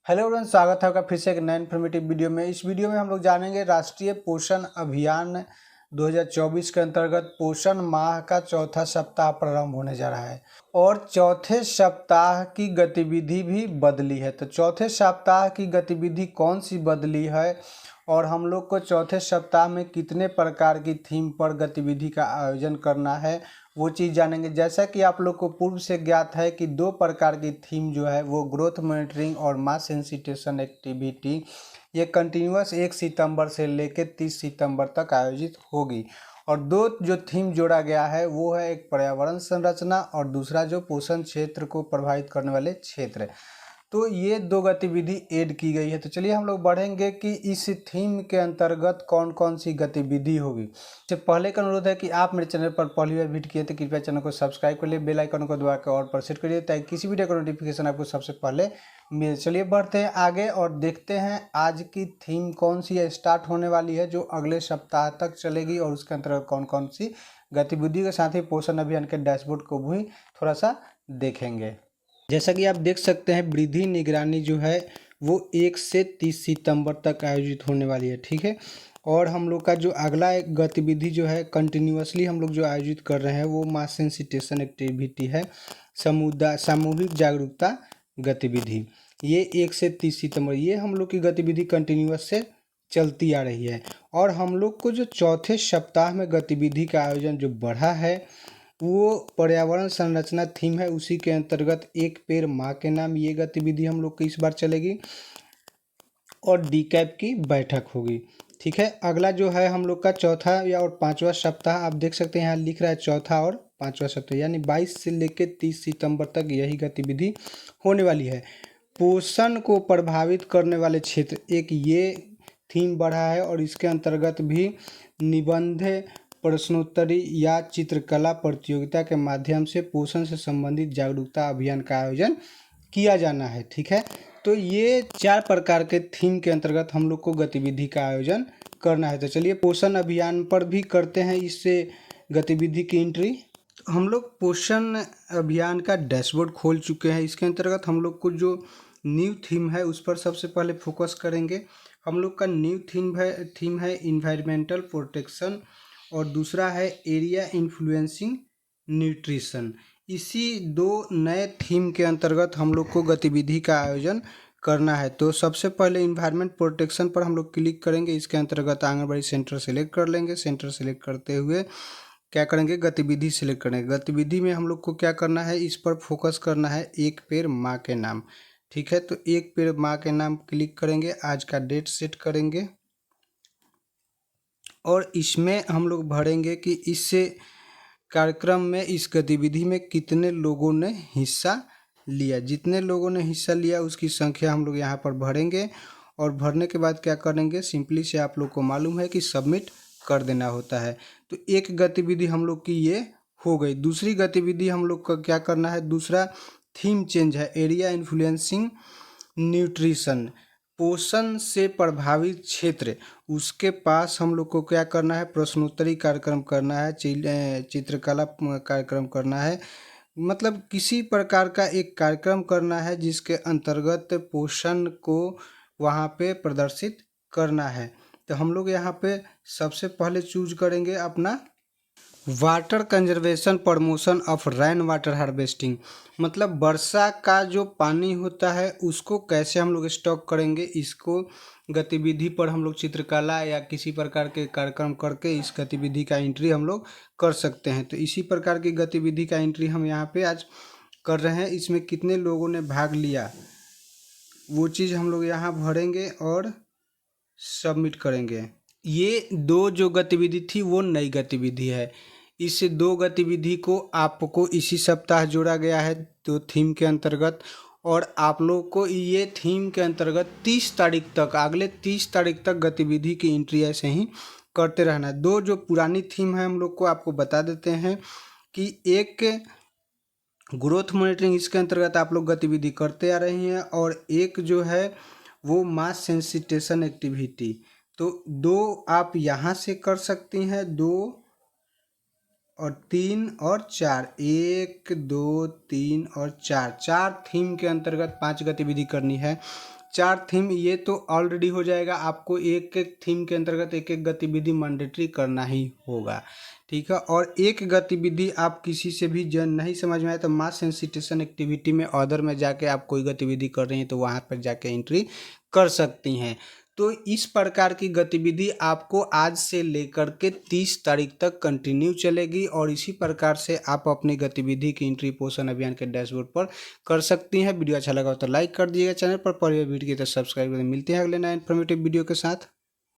Hello everyone, स्वागत है आपका फिर से एक नए इन्फॉर्मेटिव वीडियो में। इस वीडियो में हम लोग जानेंगे राष्ट्रीय पोषण अभियान 2024 के अंतर्गत पोषण माह का चौथा सप्ताह प्रारंभ होने जा रहा है और चौथे सप्ताह की गतिविधि भी बदली है। तो चौथे सप्ताह की गतिविधि कौन सी बदली है और हम लोग को चौथे सप्ताह में कितने प्रकार की थीम पर गतिविधि का आयोजन करना है, वो चीज़ जानेंगे। जैसा कि आप लोग को पूर्व से ज्ञात है कि दो प्रकार की थीम जो है वो ग्रोथ मॉनिटरिंग और मास सेंसिटाइजेशन एक्टिविटी ये कंटिन्यूअस 1 सितंबर से लेकर 30 सितंबर तक आयोजित होगी। और दो जो थीम जोड़ा गया है वो है एक पर्यावरण संरचना और दूसरा जो पोषण क्षेत्र को प्रभावित करने वाले क्षेत्र। तो ये दो गतिविधि ऐड की गई है। तो चलिए हम लोग बढ़ेंगे कि इस थीम के अंतर्गत कौन कौन सी गतिविधि होगी। इससे पहले का अनुरोध है कि आप मेरे चैनल पर पहली बार विजिट किए तो कृपया चैनल को सब्सक्राइब कर लिए, बेल आइकन को दबा कर और पर सेट करिए ताकि किसी वीडियो का नोटिफिकेशन आपको सबसे पहले मिले। चलिए बढ़ते हैं आगे और देखते हैं आज की थीम कौन सी है, स्टार्ट होने वाली है, जो अगले सप्ताह तक चलेगी और उसके अंतर्गत कौन कौन सी गतिविधि के साथ ही पोषण अभियान के डैशबोर्ड को भी थोड़ा सा देखेंगे। जैसा कि आप देख सकते हैं, वृद्धि निगरानी जो है वो 1 से 30 सितंबर तक आयोजित होने वाली है, ठीक है। और हम लोग का जो अगला एक गतिविधि जो है कंटिन्यूअसली हम लोग जो आयोजित कर रहे हैं वो मास सेंसिटाइजेशन एक्टिविटी है, सामूहिक जागरूकता गतिविधि। ये 1 से 30 सितंबर ये हम लोग की गतिविधि कंटिन्यूअस से चलती आ रही है। और हम लोग को जो चौथे सप्ताह में गतिविधि का आयोजन जो बढ़ा है वो पर्यावरण संरचना थीम है। उसी के अंतर्गत एक पेड़ माँ के नाम ये गतिविधि हम लोग की इस बार चलेगी और डीकैप की बैठक होगी, ठीक है। अगला जो है हम लोग का चौथा या और पांचवा सप्ताह, आप देख सकते हैं यहाँ लिख रहा है चौथा और पांचवा सप्ताह, यानी 22 से लेकर 30 सितंबर तक यही गतिविधि होने वाली है। पोषण को प्रभावित करने वाले क्षेत्र एक ये थीम बढ़ा है और इसके अंतर्गत भी निबंध, प्रश्नोत्तरी या चित्रकला प्रतियोगिता के माध्यम से पोषण से संबंधित जागरूकता अभियान का आयोजन किया जाना है, ठीक है। तो ये 4 प्रकार के थीम के अंतर्गत हम लोग को गतिविधि का आयोजन करना है। तो चलिए पोषण अभियान पर भी करते हैं इससे गतिविधि की एंट्री। हम लोग पोषण अभियान का डैशबोर्ड खोल चुके हैं। इसके अंतर्गत हम लोग को जो न्यू थीम है उस पर सबसे पहले फोकस करेंगे। हम लोग का न्यू थीम है इन्वायरमेंटल प्रोटेक्शन और दूसरा है एरिया इन्फ्लुएंसिंग न्यूट्रिशन। इसी दो नए थीम के अंतर्गत हम लोग को गतिविधि का आयोजन करना है। तो सबसे पहले इन्वायरमेंट प्रोटेक्शन पर हम लोग क्लिक करेंगे। इसके अंतर्गत आंगनबाड़ी सेंटर सेलेक्ट कर लेंगे। सेंटर सेलेक्ट करते हुए क्या करेंगे, गतिविधि सेलेक्ट करेंगे। गतिविधि में हम लोग को क्या करना है, इस पर फोकस करना है, एक पेड़ माँ के नाम, ठीक है। तो एक पेड़ माँ के नाम क्लिक करेंगे, आज का डेट सेट करेंगे और इसमें हम लोग भरेंगे कि इस कार्यक्रम में, इस गतिविधि में कितने लोगों ने हिस्सा लिया। जितने लोगों ने हिस्सा लिया उसकी संख्या हम लोग यहाँ पर भरेंगे और भरने के बाद क्या करेंगे, सिंपली से आप लोग को मालूम है कि सबमिट कर देना होता है। तो एक गतिविधि हम लोग की ये हो गई। दूसरी गतिविधि हम लोग का क्या करना है, दूसरा थीम चेंज है एरिया इन्फ्लुएंसिंग न्यूट्रिशन, पोषण से प्रभावित क्षेत्र। उसके पास हम लोग को क्या करना है, प्रश्नोत्तरी कार्यक्रम करना है, चित्रकला कार्यक्रम करना है, मतलब किसी प्रकार का एक कार्यक्रम करना है जिसके अंतर्गत पोषण को वहाँ पे प्रदर्शित करना है। तो हम लोग यहाँ पे सबसे पहले चूज करेंगे अपना water conservation promotion of rain water harvesting, मतलब वर्षा का जो पानी होता है उसको कैसे हम लोग स्टॉक करेंगे। इसको गतिविधि पर हम लोग चित्रकला या किसी प्रकार के कार्यक्रम करके इस गतिविधि का एंट्री हम लोग कर सकते हैं। तो इसी प्रकार की गतिविधि का एंट्री हम यहाँ पे आज कर रहे हैं। इसमें कितने लोगों ने भाग लिया वो चीज़ हम लोग यहाँ भरेंगे और सबमिट करेंगे। ये दो जो गतिविधि थी वो नई गतिविधि है। इस दो गतिविधि को आपको इसी सप्ताह जोड़ा गया है तो थीम के अंतर्गत, और आप लोग को ये थीम के अंतर्गत 30 तारीख तक, अगले 30 तारीख तक गतिविधि की एंट्री ऐसे ही करते रहना है। दो जो पुरानी थीम है हम लोग को आपको बता देते हैं कि एक ग्रोथ मॉनिटरिंग, इसके अंतर्गत आप लोग गतिविधि करते आ रही हैं, और एक जो है वो मास सेंसिटाइजेशन एक्टिविटी। तो दो आप यहाँ से कर सकती हैं, 2 और 3 और 4, 1 2 3 और 4 थीम के अंतर्गत 5 गतिविधि करनी है। 4 थीम ये तो ऑलरेडी हो जाएगा, आपको एक एक थीम के अंतर्गत एक एक गतिविधि मैंडेटरी करना ही होगा, ठीक है। और एक गतिविधि आप किसी से भी जन नहीं समझ में आए तो मास सेंसिटाइजेशन एक्टिविटी में अदर में जाके आप कोई गतिविधि कर रही हैं तो वहाँ पर जाके एंट्री कर सकती हैं। तो इस प्रकार की गतिविधि आपको आज से लेकर के 30 तारीख तक कंटिन्यू चलेगी और इसी प्रकार से आप अपनी गतिविधि की एंट्री पोषण अभियान के डैशबोर्ड पर कर सकती हैं। वीडियो अच्छा लगा हो तो लाइक कर दिएगा, चैनल पर वीडियो की तो सब्सक्राइब करें। मिलते हैं अगले नए इन्फॉर्मेटिव वीडियो के साथ।